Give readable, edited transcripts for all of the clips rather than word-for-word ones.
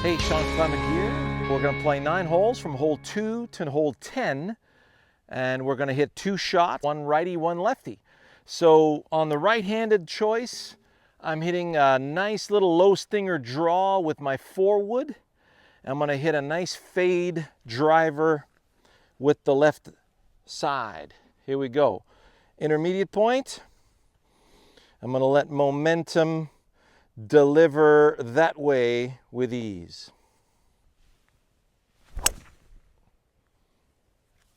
Hey, Sean Clement here. We're going to play 9 holes from hole 2 to hole 10, and we're going to hit 2 shots, one righty, one lefty. So on the right-handed choice, I'm hitting a nice little low stinger draw with my 4-wood. I'm going to hit a nice fade driver with the left side. Here we go. Intermediate point. I'm going to let momentum deliver that way with ease.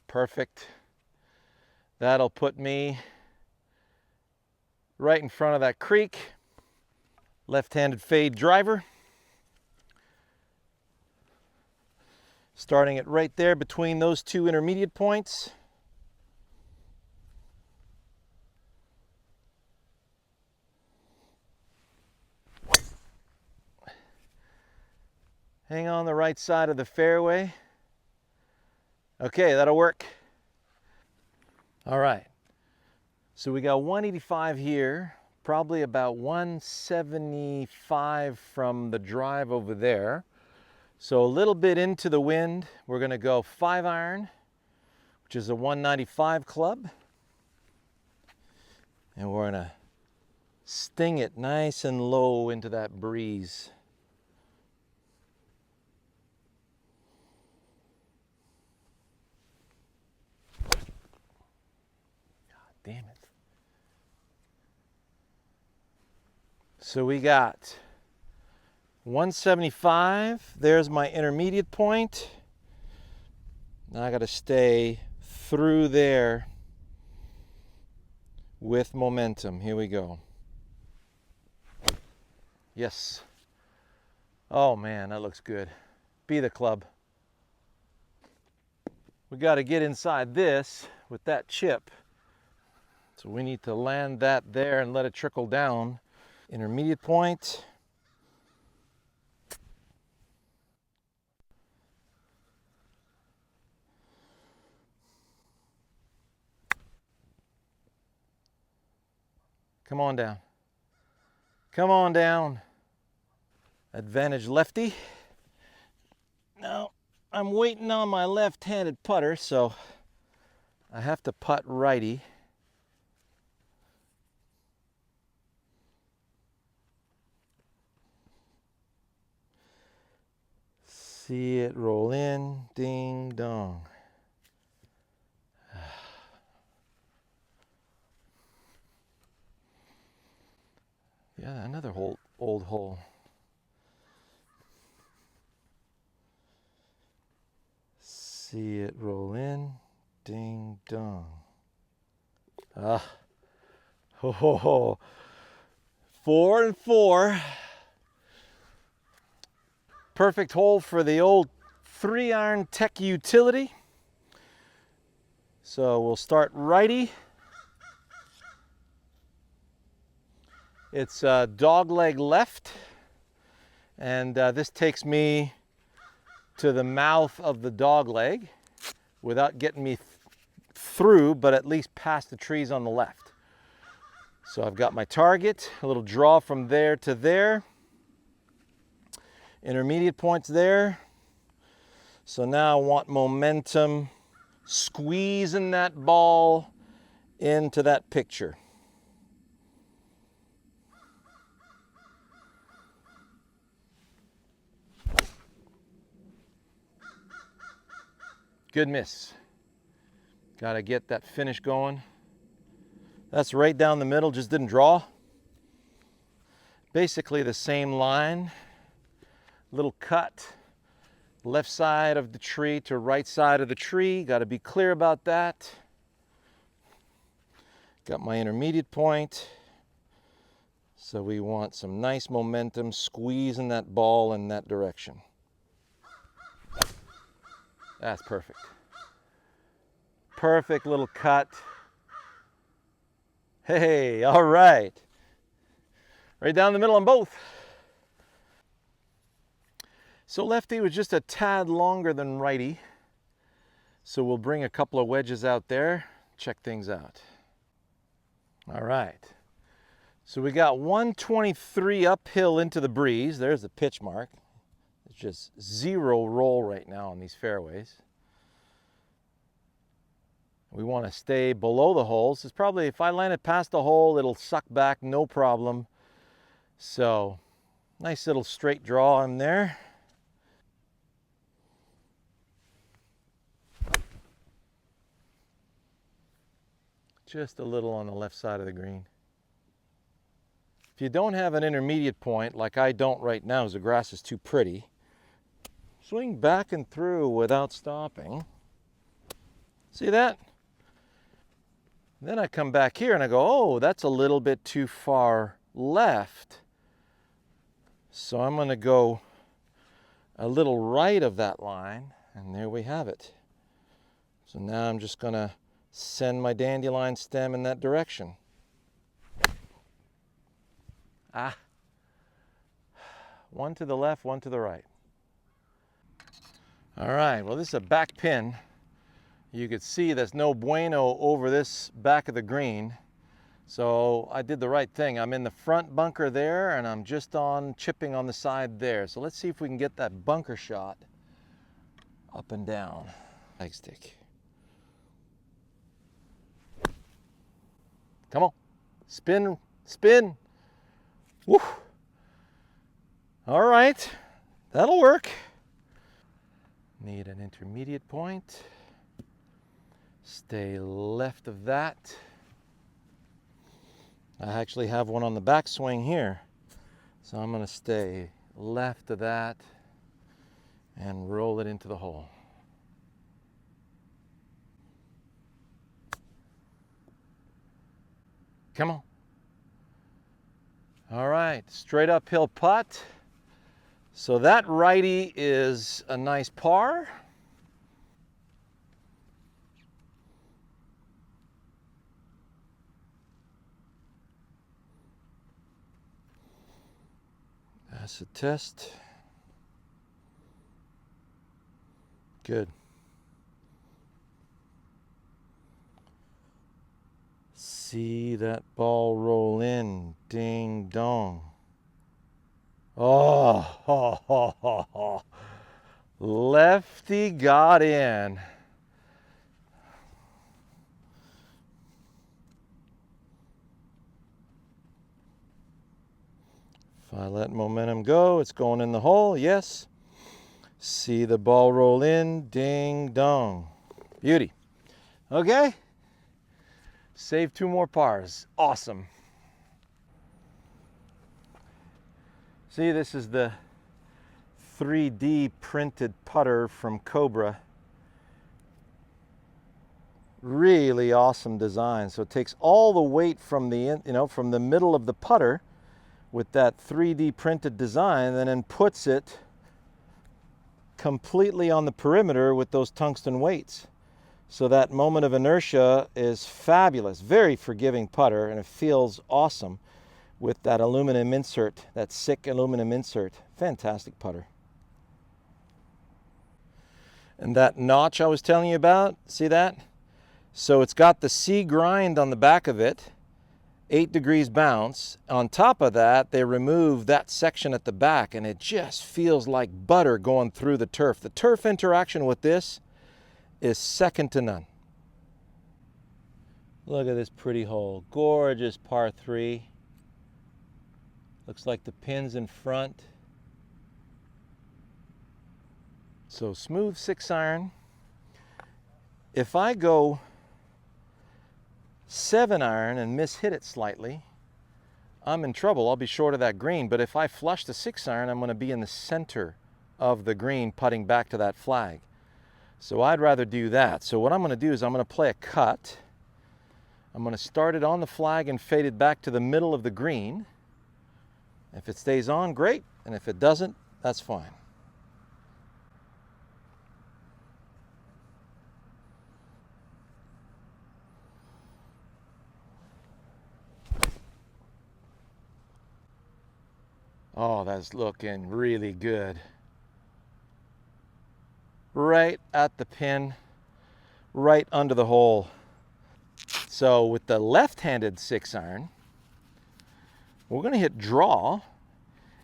Perfect. That'll put me right in front of that creek. Left-handed fade driver. Starting it right there between those 2 intermediate points. Hang on the right side of the fairway. Okay, that'll work. All right. So we got 185 here, probably about 175 from the drive over there. So a little bit into the wind, we're going to go 5-iron, which is a 195 club. And we're going to sting it nice and low into that breeze. Damn it. So we got 175. There's my intermediate point. Now I got to stay through there with momentum. Here we go. Yes. Oh man, that looks good. Be the club. We got to get inside this with that chip. So we need to land that there and let it trickle down. Intermediate point. Come on down. Come on down. Advantage lefty. Now I'm waiting on my left-handed putter, so I have to putt righty. See it roll in, ding dong. Yeah, another old hole. See it roll in, ding dong. Ah, ho ho ho. 4 and 4. Perfect hole for the old 3-iron tech utility. So we'll start righty. It's dog leg left, and this takes me to the mouth of the dog leg without getting me through, but at least past the trees on the left. So I've got my target, a little draw from there to there. Intermediate points there. So now I want momentum, squeezing that ball into that picture. Good miss. Got to get that finish going. That's right down the middle, just didn't draw. Basically the same line. Little cut. Left side of the tree to right side of the tree. Got to be clear about that. Got my intermediate point. So we want some nice momentum, squeezing that ball in that direction. That's perfect. Perfect little cut. Hey, all right. Right down the middle on both. So lefty was just a tad longer than righty. So we'll bring a couple of wedges out there, check things out. All right. So we got 123 uphill into the breeze. There's the pitch mark. It's just zero roll right now on these fairways. We want to stay below the holes. It's probably, if I land it past the hole, it'll suck back, no problem. So, nice little straight draw in there. Just a little on the left side of the green. If you don't have an intermediate point, like I don't right now, as the grass is too pretty, swing back and through without stopping. See that? Then I come back here and I go, oh, that's a little bit too far left. So I'm going to go a little right of that line, and there we have it. So now I'm just going to send my dandelion stem in that direction. Ah. One to the left, one to the right. All right, well, this is a back pin. You could see there's no bueno over this back of the green. So I did the right thing. I'm in the front bunker there, and I'm just on chipping on the side there. So let's see if we can get that bunker shot up and down. Flag stick. Come on, spin, spin. Woo. All right, that'll work. Need an intermediate point. Stay left of that. I actually have one on the backswing here. So I'm going to stay left of that and roll it into the hole. Come on. All right, straight uphill putt. So that righty is a nice par. That's a test. Good. See that ball roll in. Ding dong. Oh, ho, ho, ho, ho. Lefty got in. If I let momentum go, it's going in the hole, yes. See the ball roll in, ding dong. Beauty. Okay. Save 2 more pars. Awesome. See, this is the 3D printed putter from Cobra. Really awesome design. So it takes all the weight from the, from the middle of the putter with that 3D printed design, and then puts it completely on the perimeter with those tungsten weights. So that moment of inertia is fabulous. Very forgiving putter, and it feels awesome with that aluminum insert, that SICK aluminum insert. Fantastic putter. And that notch I was telling you about, see that? So it's got the C grind on the back of it, 8 degrees bounce. On top of that, they remove that section at the back, and it just feels like butter going through the turf. The turf interaction with this is second to none. Look at this pretty hole. Gorgeous par 3. Looks like the pin's in front. So smooth 6-iron. If I go 7-iron and miss-hit it slightly, I'm in trouble. I'll be short of that green. But if I flush the 6-iron, I'm going to be in the center of the green, putting back to that flag. So I'd rather do that. So what I'm going to do is I'm going to play a cut. I'm going to start it on the flag and fade it back to the middle of the green. If it stays on, great. And if it doesn't, that's fine. Oh, that's looking really good. Right at the pin, right under the hole. So with the left-handed 6-iron, we're going to hit draw,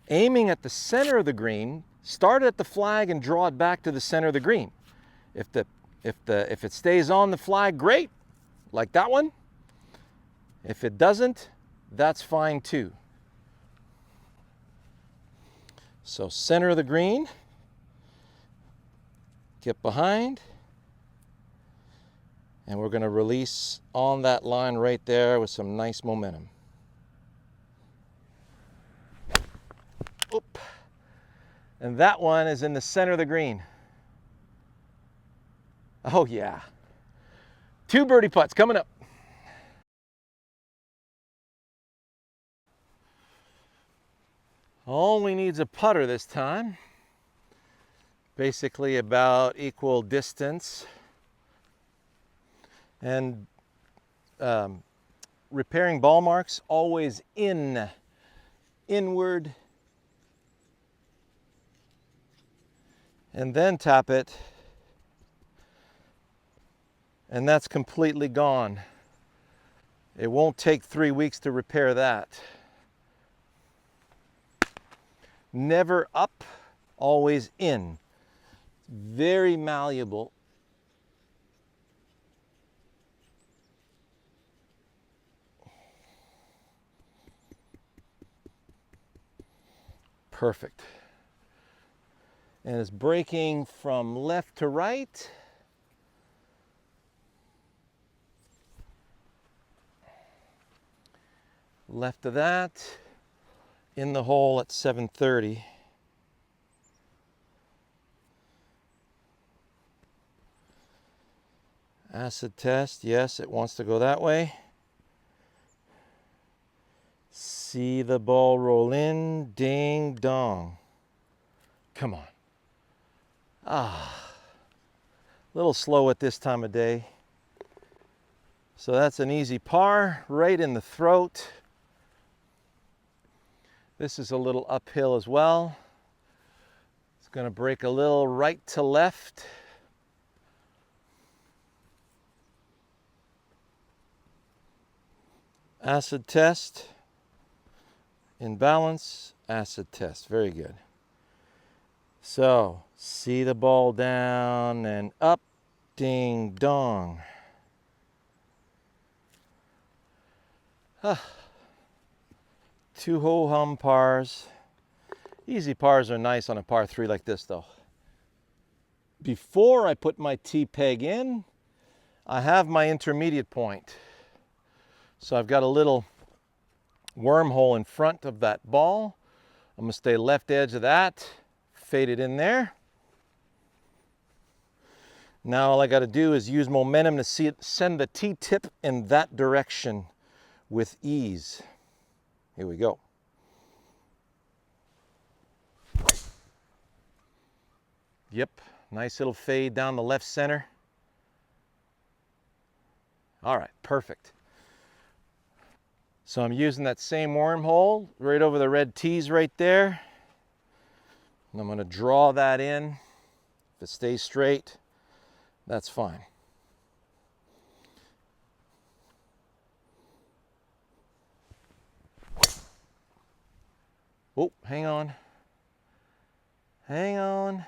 aiming at the center of the green, start at the flag and draw it back to the center of the green. If it stays on the flag, great, like that one. If it doesn't, that's fine too. So center of the green, get behind, and we're going to release on that line right there with some nice momentum. Oop. And that one is in the center of the green. Oh yeah. 2 birdie putts coming up. Only needs a putter this time. Basically about equal distance. And repairing ball marks, always inward, and then tap it, and that's completely gone. It won't take 3 weeks to repair that. Never up, always in. Very malleable. Perfect. And it's breaking from left to right. Left of that, in the hole at 730. Acid test, yes, it wants to go that way. See the ball roll in, ding dong. Come on. A little slow at this time of day. So that's an easy par, right in the throat. This is a little uphill as well. It's going to break a little right to left. Acid test. In balance, acid test. Very good. So, see the ball down and up, ding dong. 2 ho-hum pars. Easy pars are nice on a par 3 like this though. Before I put my T-peg in, I have my intermediate point. So I've got a little wormhole in front of that ball. I'm going to stay left edge of that, fade it in there. Now all I got to do is use momentum to send the T-tip in that direction with ease. Here we go. Yep, nice little fade down the left center. All right, perfect. So I'm using that same wormhole right over the red tees right there. And I'm going to draw that in. If it stays straight, that's fine. Oh, hang on. Hang on.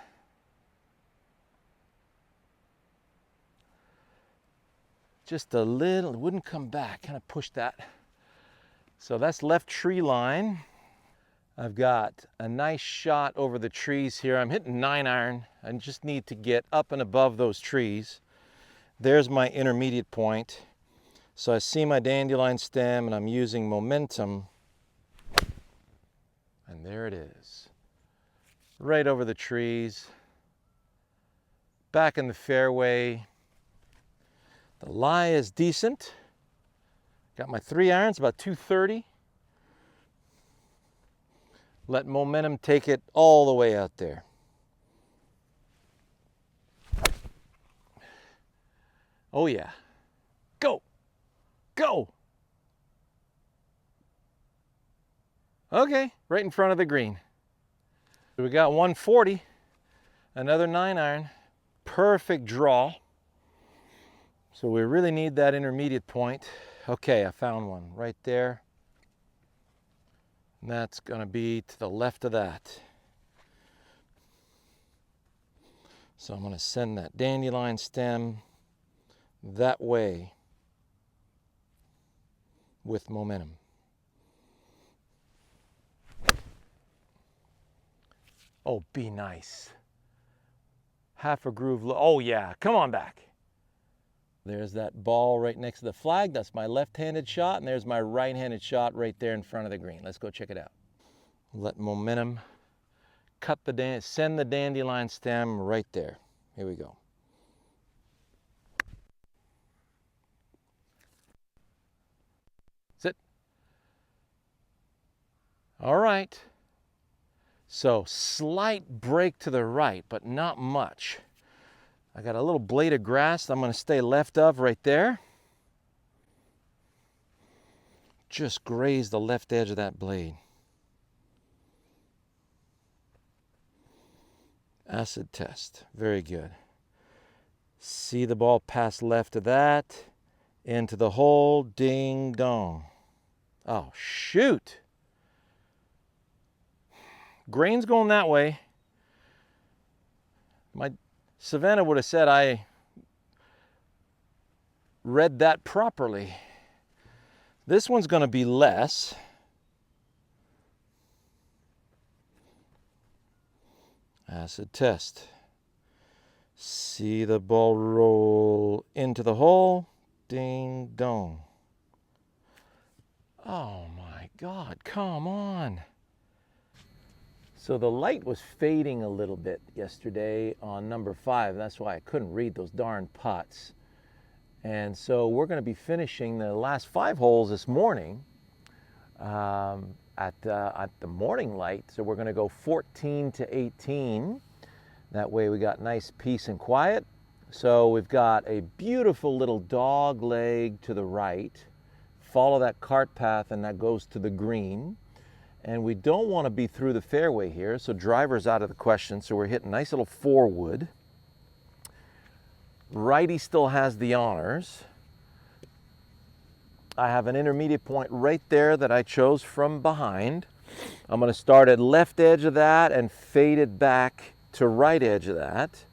Just a little, it wouldn't come back. Kind of push that. So that's left tree line. I've got a nice shot over the trees here. I'm hitting 9-iron. I just need to get up and above those trees. There's my intermediate point. So I see my dandelion stem and I'm using momentum. And there it is. Right over the trees. Back in the fairway. The lie is decent. Got my 3 irons, about 230. Let momentum take it all the way out there. Oh yeah. Go. Go. Okay, right in front of the green. We got 140. Another 9-iron. Perfect draw. So we really need that intermediate point. Okay, I found one right there. And that's going to be to the left of that. So I'm going to send that dandelion stem that way with momentum. Oh, be nice. Half a groove. Oh, yeah. Come on back. There's that ball right next to the flag. That's my left-handed shot. And there's my right-handed shot right there in front of the green. Let's go check it out. Let momentum send the dandelion stem right there. Here we go. Sit. All right. So slight break to the right, but not much. I got a little blade of grass I'm going to stay left of right there. Just graze the left edge of that blade. Acid test. Very good. See the ball pass left of that. Into the hole. Ding dong. Oh, shoot. Grain's going that way. My Savannah would have said I read that properly. This one's going to be less. Acid test. See the ball roll into the hole. Ding dong. Oh my God, come on. So the light was fading a little bit yesterday on number 5. That's why I couldn't read those darn putts. And so we're going to be finishing the last 5 holes this morning at the morning light. So we're going to go 14 to 18. That way we got nice peace and quiet. So we've got a beautiful little dog leg to the right. Follow that cart path and that goes to the green. And we don't want to be through the fairway here, so driver's out of the question. So we're hitting nice little 4-wood. Righty still has the honors. I have an intermediate point right there that I chose from behind. I'm going to start at left edge of that and fade it back to right edge of that.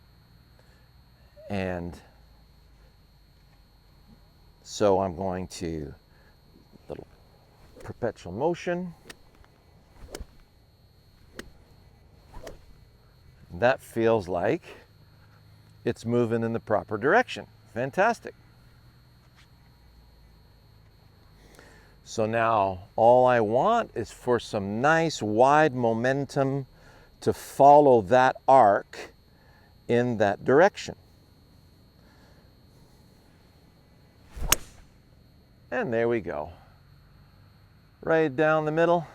And so I'm going to little perpetual motion. That feels like it's moving in the proper direction. Fantastic. So now all I want is for some nice wide momentum to follow that arc in that direction. And there we go. Right down the middle.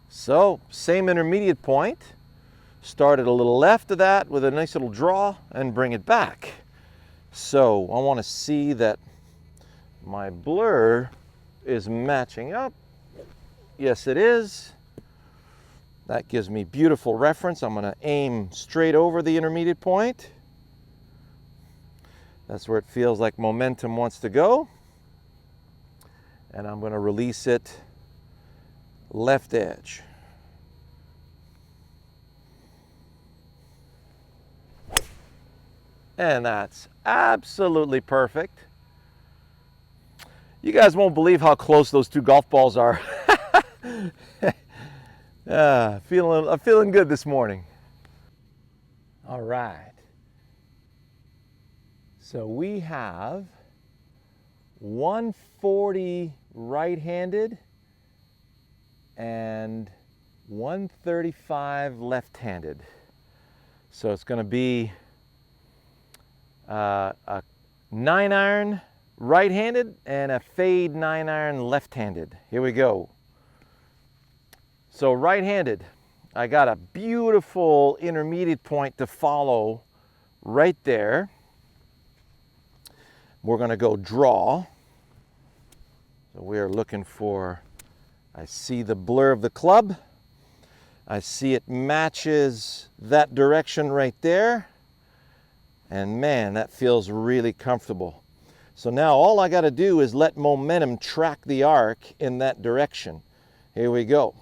So same intermediate point. Started a little left of that with a nice little draw and bring it back. So I want to see that my blur is matching up. Yes, it is. That gives me beautiful reference. I'm going to aim straight over the intermediate point. That's where it feels like momentum wants to go. And I'm going to release it left edge. And that's absolutely perfect. You guys won't believe how close those 2 golf balls are. I'm feeling good this morning. All right. So we have 140 right-handed and 135 left-handed. So it's going to be a 9-iron right-handed and a fade 9-iron left-handed. Here we go. So right-handed, I got a beautiful intermediate point to follow right there. We're going to go draw. So we are looking for, I see the blur of the club. I see it matches that direction right there. And man, that feels really comfortable. So now all I got to do is let momentum track the arc in that direction. Here we go.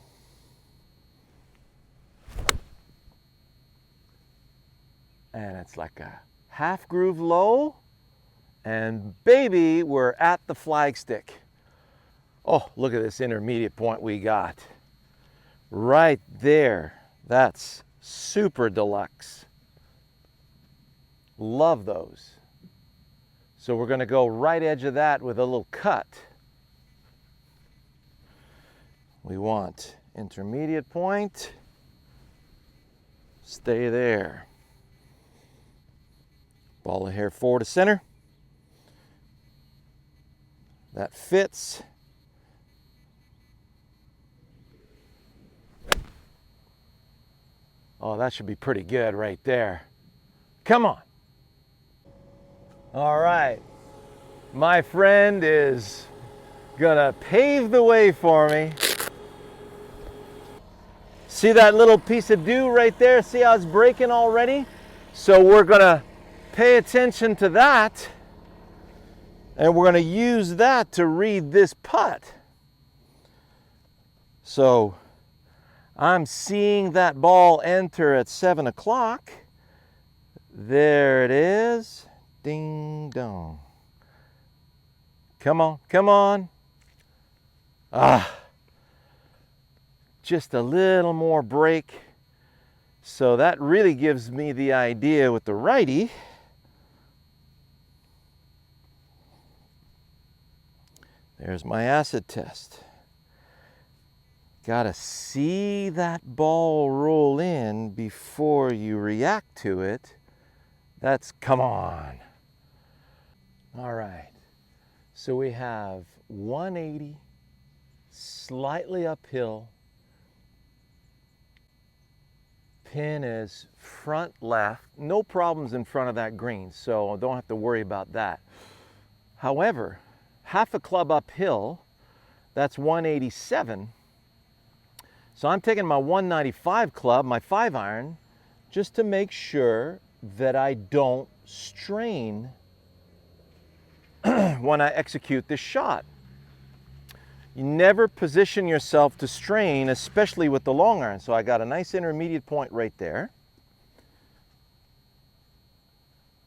And it's like a half groove low. And baby, we're at the flagstick. Oh, look at this intermediate point we got. Right there. That's super deluxe. Love those. So we're going to go right edge of that with a little cut. We want intermediate point. Stay there. Ball of hair forward to center. That fits. Oh, that should be pretty good right there. Come on. All right. My friend is gonna pave the way for me. See that little piece of dew right there? See how it's breaking already? So we're gonna pay attention to that, and we're gonna use that to read this putt. So I'm seeing that ball enter at 7 o'clock. There it is. Ding dong. Come on, come on. Just a little more break. So that really gives me the idea with the righty. There's my acid test. Got to see that ball roll in before you react to it. That's, come on. All right. So we have 180, slightly uphill. Pin is front left. No problems in front of that green, so I don't have to worry about that. However, half a club uphill, that's 187. So I'm taking my 195 club, my 5-iron, just to make sure that I don't strain when I execute this shot. You never position yourself to strain, especially with the long iron. So I got a nice intermediate point right there.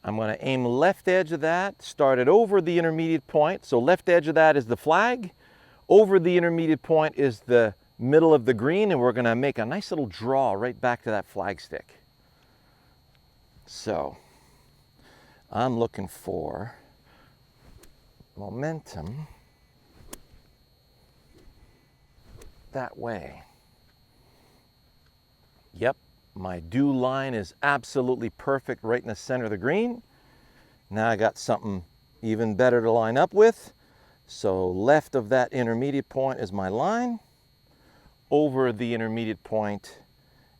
I'm going to aim left edge of that, start it over the intermediate point. So left edge of that is the flag. Over the intermediate point is the middle of the green, and we're going to make a nice little draw right back to that flag stick. So I'm looking for momentum that way. Yep, my dew line is absolutely perfect right in the center of the green. Now I got something even better to line up with. So left of that intermediate point is my line. Over the intermediate point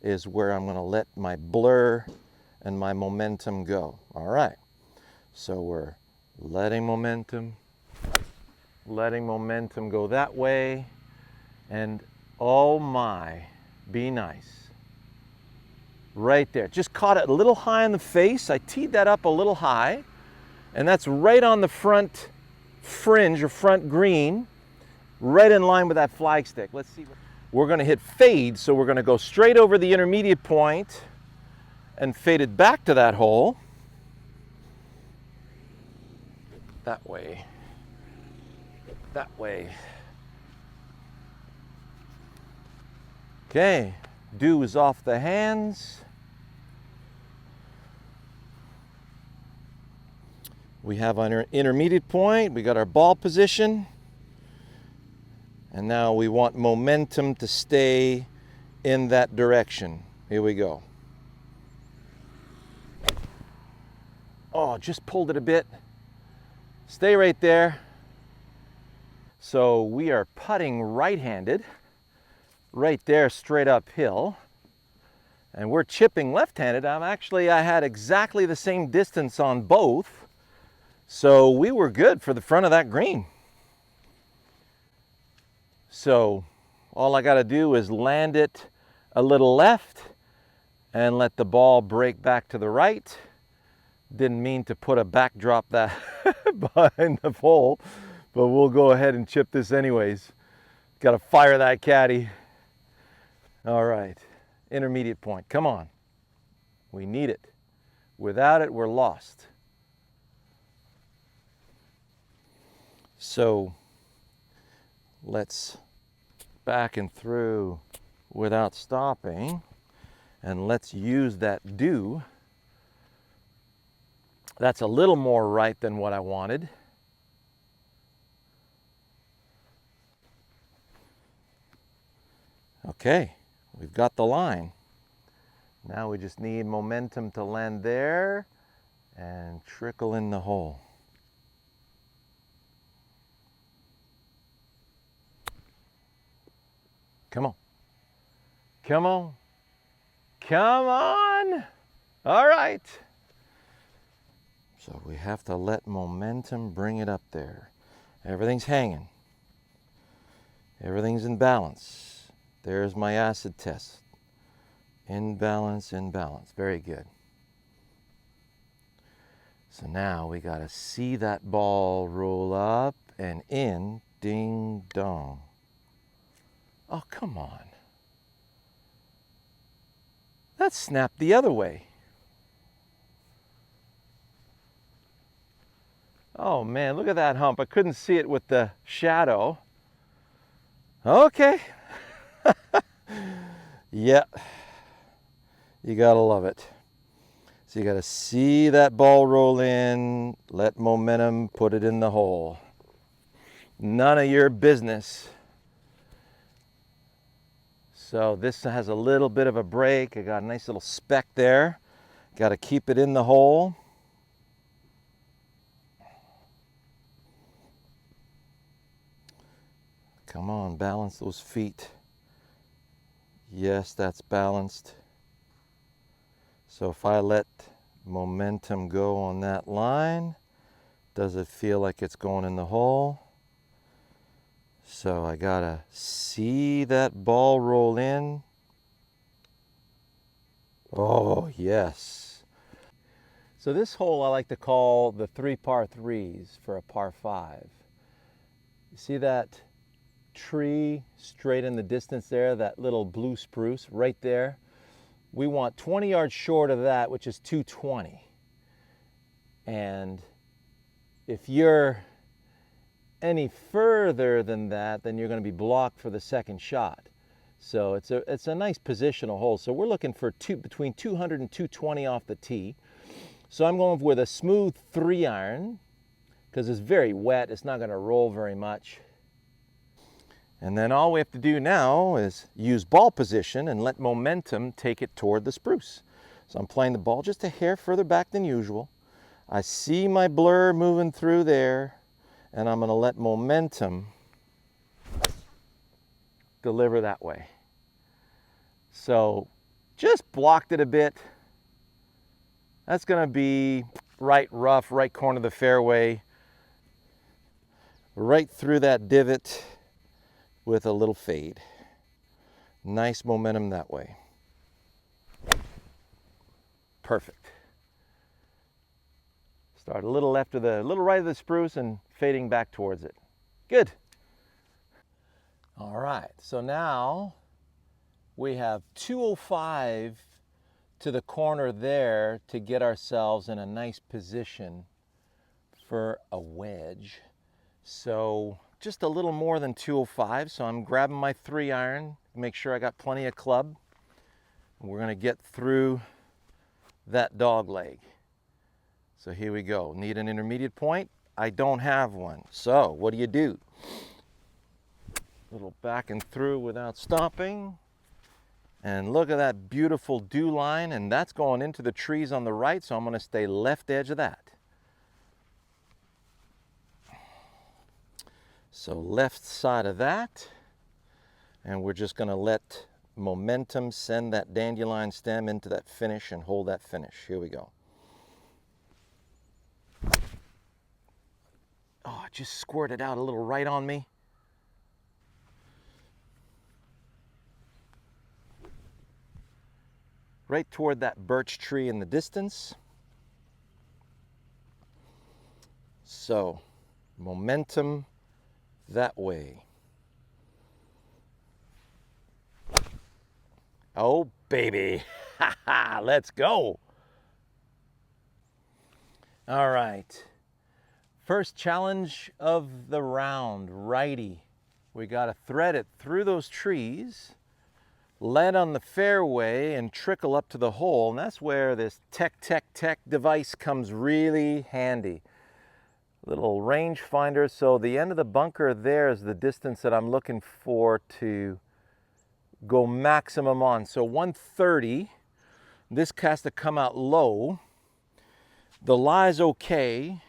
is where I'm going to let my blur and my momentum go. All right. So we're letting momentum go that way. And oh my, be nice. Right there. Just caught it a little high in the face. I teed that up a little high. And that's right on the front fringe or front green, right in line with that flag stick. Let's see. We're going to hit fade, so we're going to go straight over the intermediate point and fade it back to that hole. That way. That way. Okay, dew is off the hands. We have our intermediate point, we got our ball position. And now we want momentum to stay in that direction. Here we go. Oh, just pulled it a bit. Stay right there. So we are putting right-handed, right there, straight uphill. And we're chipping left-handed. I had exactly the same distance on both. So we were good for the front of that green. So all I got to do is land it a little left and let the ball break back to the right. Didn't mean to put a backdrop that behind the pole, but we'll go ahead and chip this anyways. Got to fire that caddy. All right, intermediate point, come on. We need it. Without it, we're lost. So let's back and through without stopping, and let's use that do. That's a little more right than what I wanted. Okay, we've got the line. Now we just need momentum to land there and trickle in the hole. Come on. Come on. Come on. All right. So we have to let momentum bring it up there. Everything's hanging. Everything's in balance. There's my acid test. In balance, in balance. Very good. So now we got to see that ball roll up and in. Ding dong. Oh, come on. That snapped the other way. Oh man, look at that hump. I couldn't see it with the shadow. Okay. Yeah. You gotta love it. So you gotta see that ball roll in, let momentum put it in the hole. None of your business. So this has a little bit of a break. I got a nice little speck there. Got to keep it in the hole. Come on, balance those feet. Yes, that's balanced. So if I let momentum go on that line, does it feel like it's going in the hole? So I gotta see that ball roll in. Oh, yes. So this hole I like to call the 3 par 3s for a par 5. You see that tree straight in the distance there, that little blue spruce right there? We want 20 yards short of that, which is 220. And if you're any further than that, then you're going to be blocked for the second shot. So it's a nice positional hole. So we're looking for between 200 and 220 off the tee. So I'm going with a smooth 3-iron because it's very wet. It's not going to roll very much. And then all we have to do now is use ball position and let momentum take it toward the spruce. So I'm playing the ball just a hair further back than usual. I see my blur moving through there, and I'm going to let momentum deliver that way. So just blocked it a bit. That's going to be right rough, right corner of the fairway, right through that divot with a little fade. Nice momentum that way. Perfect. Start a little left of the, little right of the spruce and fading back towards it. Good. All right, so now we have 205 to the corner there to get ourselves in a nice position for a wedge. So just a little more than 205, so I'm grabbing my 3-iron, make sure I got plenty of club. We're gonna get through that dog leg. So here we go. Need an intermediate point? I don't have one. So what do? Little back and through without stopping. And look at that beautiful dew line, and that's going into the trees on the right, so I'm going to stay left edge of that. So left side of that, and we're just going to let momentum send that dandelion stem into that finish and hold that finish. Here we go. Oh, it just squirted out a little right on me. Right toward that birch tree in the distance. So, momentum that way. Oh, baby. Let's go. All right. First challenge of the round, righty. We got to thread it through those trees, land on the fairway, and trickle up to the hole. And that's where this tech device comes really handy. Little range finder. So the end of the bunker there is the distance that I'm looking for to go maximum on. So 130. This has to come out low. The lie's okay.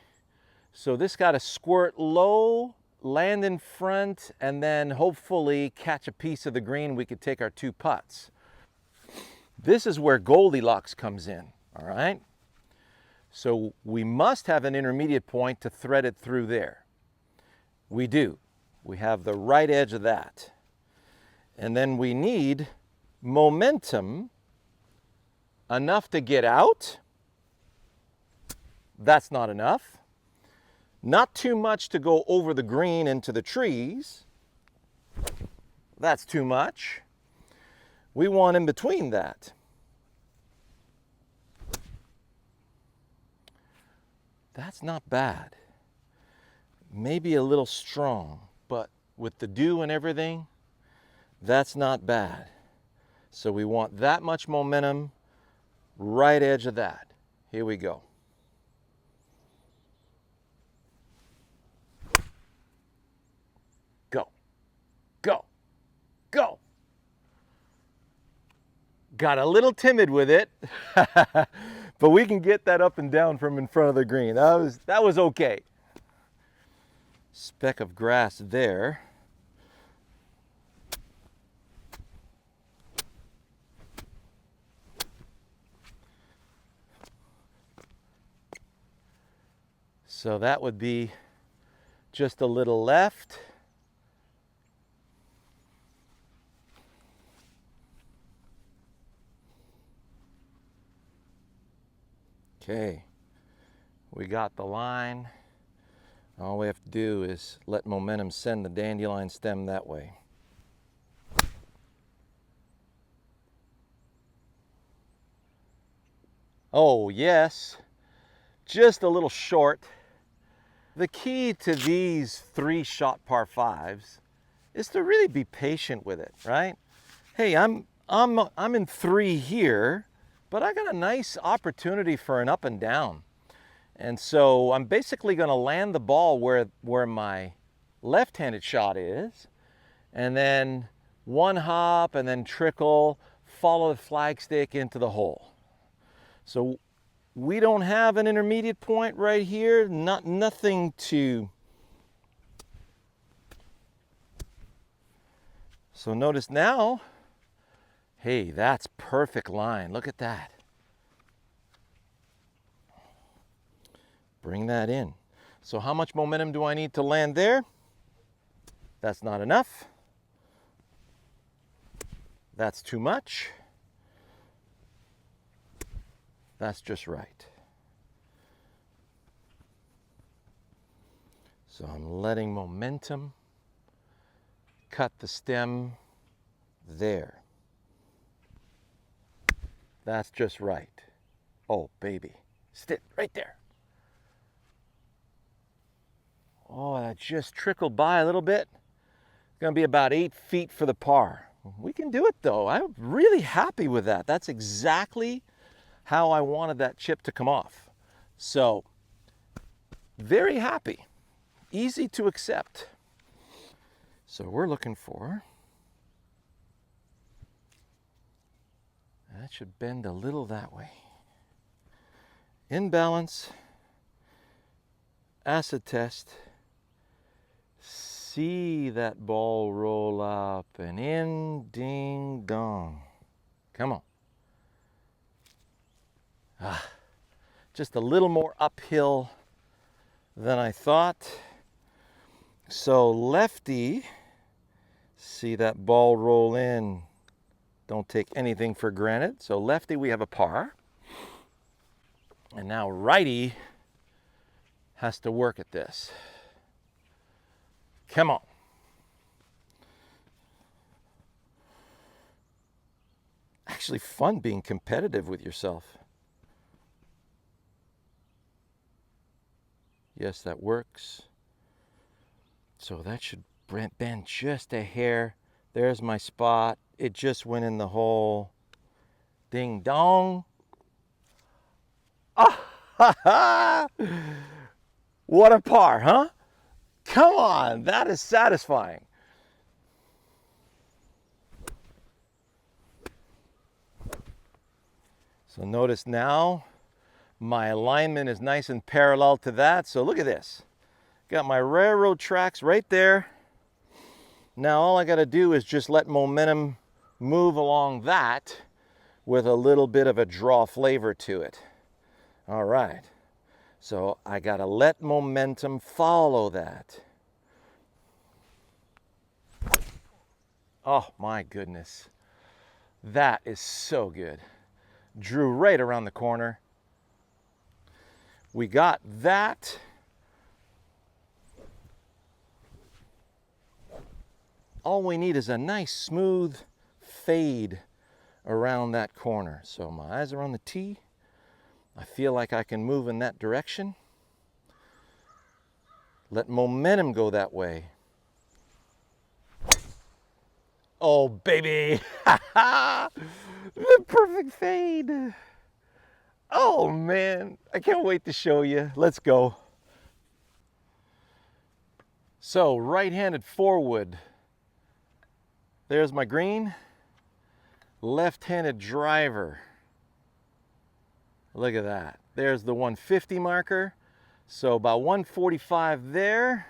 So this got to squirt low, land in front, and then hopefully catch a piece of the green. We could take our 2 putts. This is where Goldilocks comes in, all right? So we must have an intermediate point to thread it through there. We do. We have the right edge of that. And then we need momentum enough to get out. That's not enough. Not too much to go over the green into the trees. That's too much. We want in between that. That's not bad. Maybe a little strong, but with the dew and everything, that's not bad. So we want that much momentum, right edge of that. Here we go. Go, go, go. Got a little timid with it, but we can get that up and down from in front of the green. That was okay. Speck of grass there. So that would be just a little left. Okay, we got the line. All we have to do is let momentum send the dandelion stem that way. Oh yes, just a little short. The key to these 3-shot par 5s is to really be patient with it, right? Hey, I'm in 3 here, but I got a nice opportunity for an up and down. And so I'm basically going to land the ball where my left-handed shot is, and then one hop and then trickle, follow the flagstick into the hole. So we don't have an intermediate point right here, nothing to. So notice now, hey, that's perfect line. Look at that. Bring that in. So how much momentum do I need to land there? That's not enough. That's too much. That's just right. So I'm letting momentum cut the stem there. That's just right. Oh, baby. Sit right there. Oh, that just trickled by a little bit. It's going to be about 8 feet for the par. We can do it though. I'm really happy with that. That's exactly how I wanted that chip to come off. So, very happy. Easy to accept. So we're looking for, that should bend a little that way. In balance, acid test, see that ball roll up and in, ding dong. Come on. Just a little more uphill than I thought. So lefty, see that ball roll in. Don't take anything for granted. So lefty, we have a par. And now righty has to work at this. Come on. Actually fun being competitive with yourself. Yes, that works. So that should bend just a hair. There's my spot. It just went in the hole. Ding dong. Ah, what a par, huh? Come on, that is satisfying. So notice now my alignment is nice and parallel to that. So look at this. Got my railroad tracks right there. Now all I got to do is just let momentum move along that with a little bit of a draw flavor to it. All right. So I got to let momentum follow that. Oh my goodness. That is so good. Drew right around the corner. We got that. All we need is a nice smooth fade around that corner. So my eyes are on the tee. I feel like I can move in that direction. Let momentum go that way. Oh, baby. The perfect fade. Oh, man. I can't wait to show you. Let's go. So, right-handed forward. There's my green. Left-handed driver. Look at that. There's the 150 marker. So about 145 there.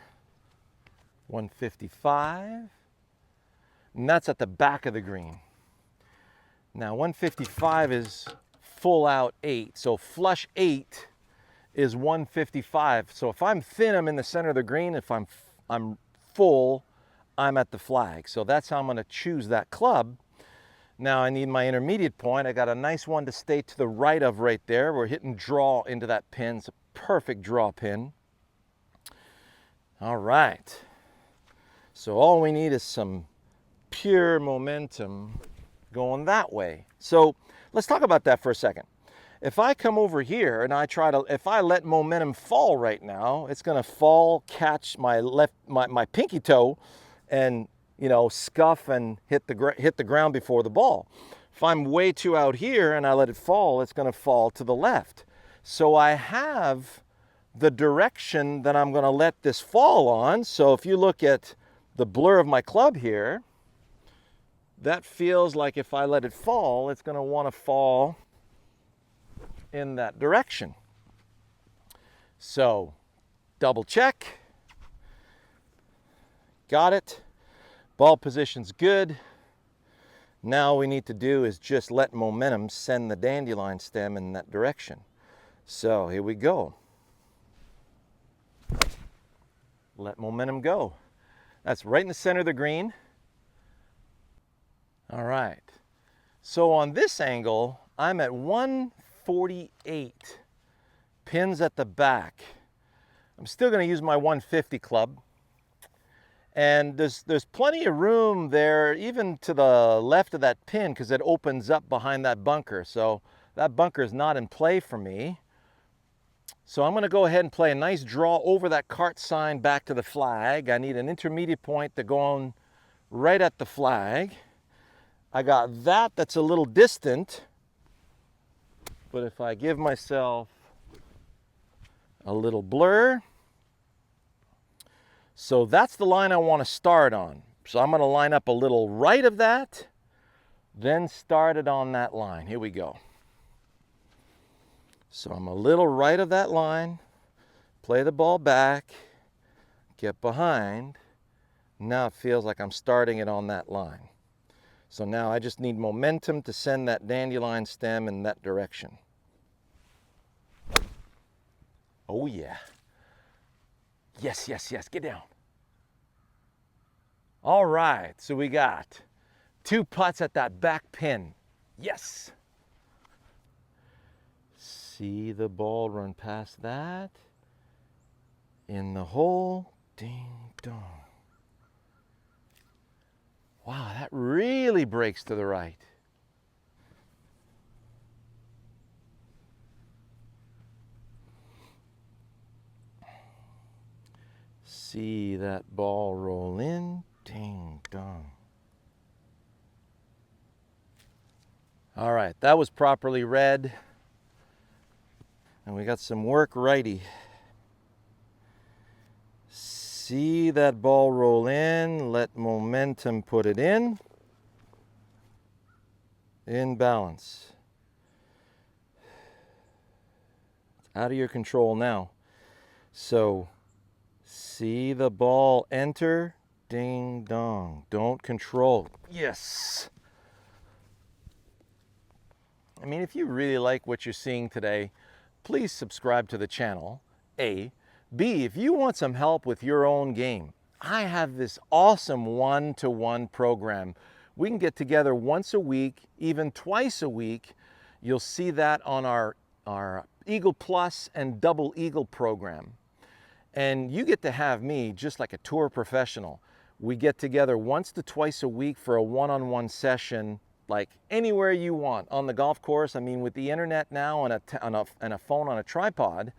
155. And that's at the back of the green. Now 155 is full out 8. So flush 8 is 155. So if I'm thin, I'm in the center of the green. If I'm full, I'm at the flag. So that's how I'm going to choose that club. Now I need my intermediate point. I got a nice one to stay to the right of right there. We're hitting draw into that pin. It's a perfect draw pin. All right. So all we need is some pure momentum going that way. So let's talk about that for a second. If I come over here and if I let momentum fall right now, it's going to fall, catch my my pinky toe, and scuff and hit the ground before the ball. If I'm way too out here and I let it fall, it's going to fall to the left. So I have the direction that I'm going to let this fall on. So if you look at the blur of my club here, that feels like if I let it fall, it's going to want to fall in that direction. So double check. Got it. Ball position's good. Now all we need to do is just let momentum send the dandelion stem in that direction. So here we go. Let momentum go. That's right in the center of the green. All right. So on this angle, I'm at 148. Pins at the back. I'm still going to use my 150 club. And there's plenty of room there, even to the left of that pin, because it opens up behind that bunker. So that bunker is not in play for me. So I'm going to go ahead and play a nice draw over that cart sign back to the flag. I need an intermediate point to go on right at the flag. I got that that's a little distant. But if I give myself a little blur, so that's the line I want to start on. So I'm going to line up a little right of that, then start it on that line. Here we go. So I'm a little right of that line, play the ball back, get behind. Now it feels like I'm starting it on that line. So now I just need momentum to send that dandelion stem in that direction. Oh yeah. Yes, yes, yes, get down. All right, so we got 2 putts at that back pin. Yes. See the ball run past that. In the hole, ding dong. Wow, that really breaks to the right. See that ball roll in. Ding dong. All right, that was properly read. And we got some work righty. See that ball roll in, let momentum put it in balance. It's out of your control now. So, see the ball enter, ding dong. Don't control. Yes. I mean, if you really like what you're seeing today, please subscribe to the channel, A. B, if you want some help with your own game, I have this awesome one-to-one program. We can get together once a week, even twice a week. You'll see that on our Eagle Plus and Double Eagle program. And you get to have me just like a tour professional. We get together once to twice a week for a one-on-one session, like anywhere you want on the golf course. I mean, with the internet now and a phone on a tripod,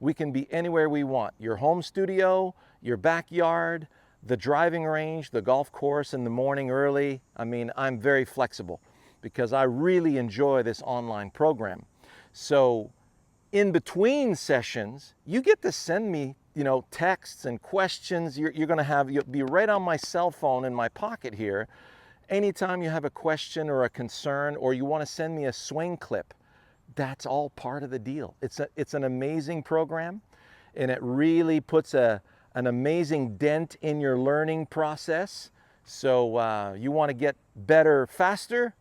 we can be anywhere we want. Your home studio, your backyard, the driving range, the golf course in the morning early. I mean, I'm very flexible because I really enjoy this online program. So in between sessions, you get to send me, texts and questions. You'll be right on my cell phone in my pocket here. Anytime you have a question or a concern, or you want to send me a swing clip, that's all part of the deal. It's an amazing program, and it really puts an amazing dent in your learning process. So you want to get better faster,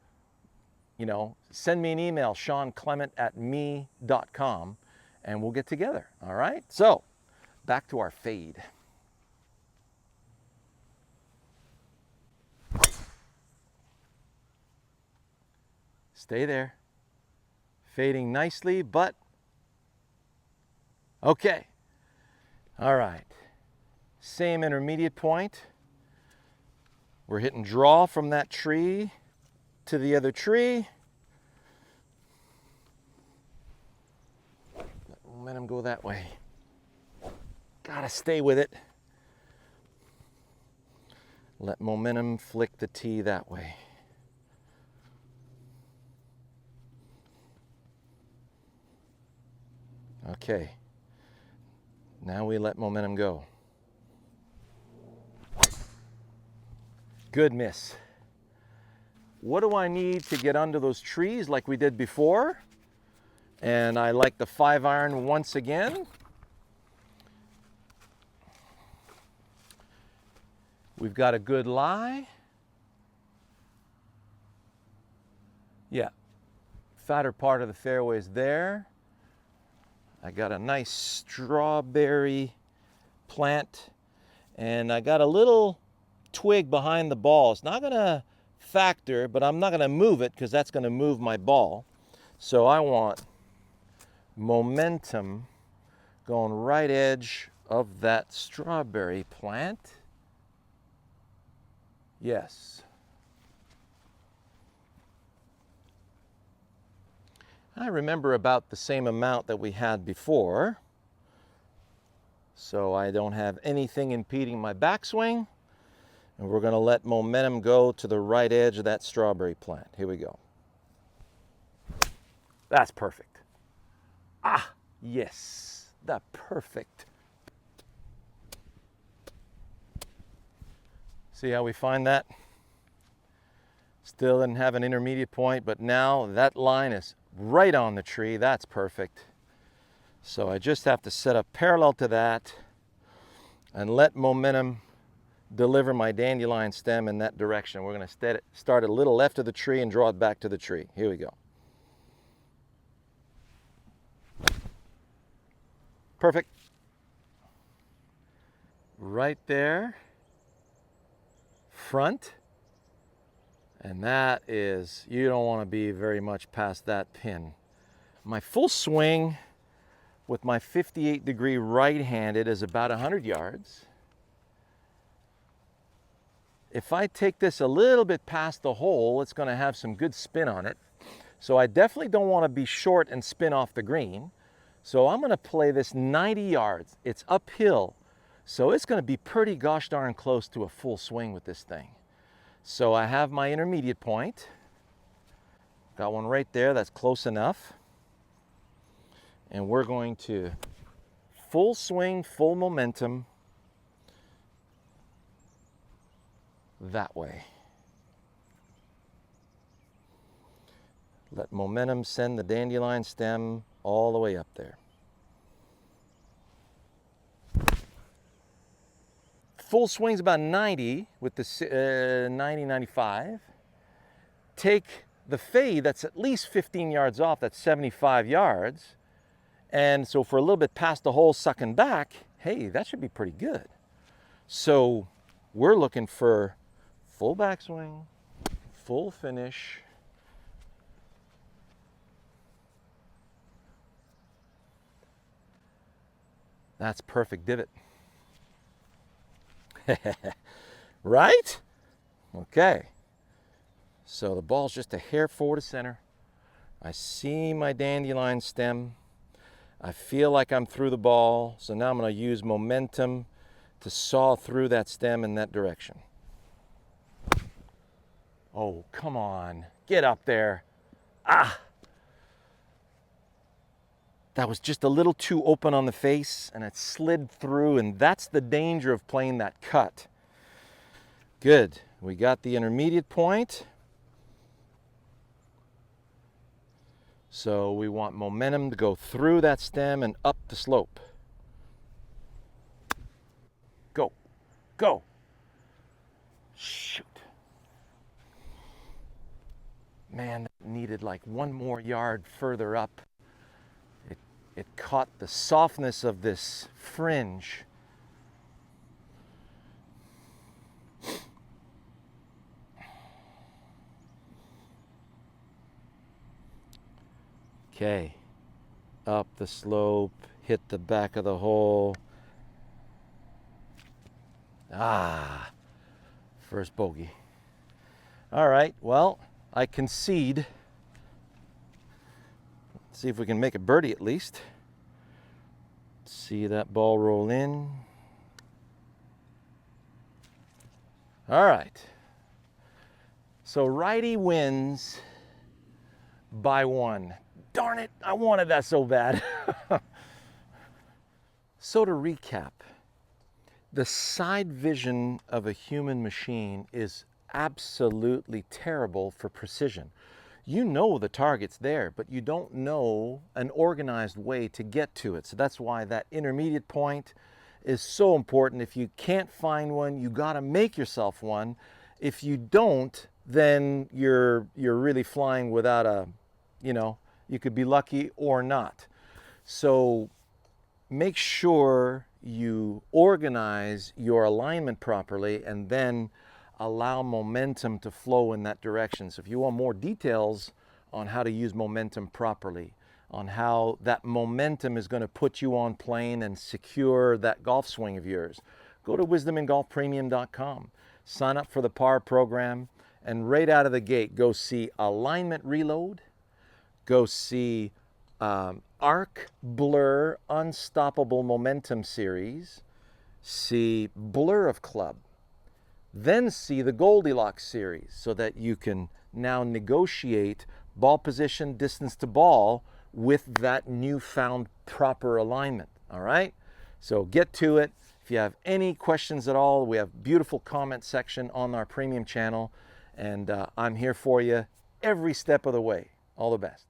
send me an email, SeanClement@me.com, and we'll get together, all right? So back to our fade. Stay there. Fading nicely, but okay. All right. Same intermediate point. We're hitting draw from that tree to the other tree. Let momentum go that way. Gotta stay with it. Let momentum flick the tee that way. Okay, now we let momentum go. Good miss. What do I need to get under those trees like we did before? And I like the 5-iron once again. We've got a good lie. Yeah, fatter part of the fairway is there. I got a nice strawberry plant, and I got a little twig behind the ball. It's not gonna factor, but I'm not gonna move it because that's gonna move my ball. So I want momentum going right edge of that strawberry plant. Yes. I remember about the same amount that we had before, so I don't have anything impeding my backswing, and we're going to let momentum go to the right edge of that strawberry plant. Here we go. That's perfect. Ah, yes, the perfect. See how we find that? Still didn't have an intermediate point, but now that line is right on the tree. That's perfect. So I just have to set up parallel to that and let momentum deliver my dandelion stem in that direction. We're going to start a little left of the tree and draw it back to the tree. Here we go. Perfect. Right there. Front. And that is, you don't want to be very much past that pin. My full swing with my 58-degree right-handed is about 100 yards. If I take this a little bit past the hole, it's going to have some good spin on it. So I definitely don't want to be short and spin off the green. So I'm going to play this 90 yards. It's uphill. So it's going to be pretty gosh darn close to a full swing with this thing. So I have my intermediate point. Got one right there, that's close enough. And we're going to full swing, full momentum that way. Let momentum send the dandelion stem all the way up there. Full swing's about 90 with the 90, 95. Take the fade that's at least 15 yards off, that's 75 yards. And so for a little bit past the hole sucking back, hey, that should be pretty good. So we're looking for full backswing, full finish. That's perfect divot. Right? Okay. So the ball's just a hair forward to center. I see my dandelion stem. I feel like I'm through the ball. So now I'm going to use momentum to saw through that stem in that direction. Oh, come on. Get up there. Ah! That was just a little too open on the face and it slid through, and that's the danger of playing that cut. Good. We got the intermediate point. So we want momentum to go through that stem and up the slope. Go. Go. Shoot. Man, that needed like one more yard further up. It caught the softness of this fringe. Okay, up the slope, hit the back of the hole. Ah, first bogey. All right, well, I concede. See if we can make a birdie at least. See that ball roll in. All right. So righty wins by 1. Darn it, I wanted that so bad. So to recap, the side vision of a human machine is absolutely terrible for precision. You know the target's there, but you don't know an organized way to get to it. So that's why that intermediate point is so important. If you can't find one, you got to make yourself one. If you don't, then you're really flying without a, you could be lucky or not. So make sure you organize your alignment properly and then allow momentum to flow in that direction. So if you want more details on how to use momentum properly, on how that momentum is going to put you on plane and secure that golf swing of yours, go to wisdomingolfpremium.com. Sign up for the PAR program, and right out of the gate, go see Alignment Reload, go see Arc Blur Unstoppable Momentum Series, see Blur of Club, then see the Goldilocks series so that you can now negotiate ball position, distance to ball with that newfound proper alignment. All right? So get to it. If you have any questions at all, we have beautiful comment section on our premium channel, and I'm here for you every step of the way. All the best.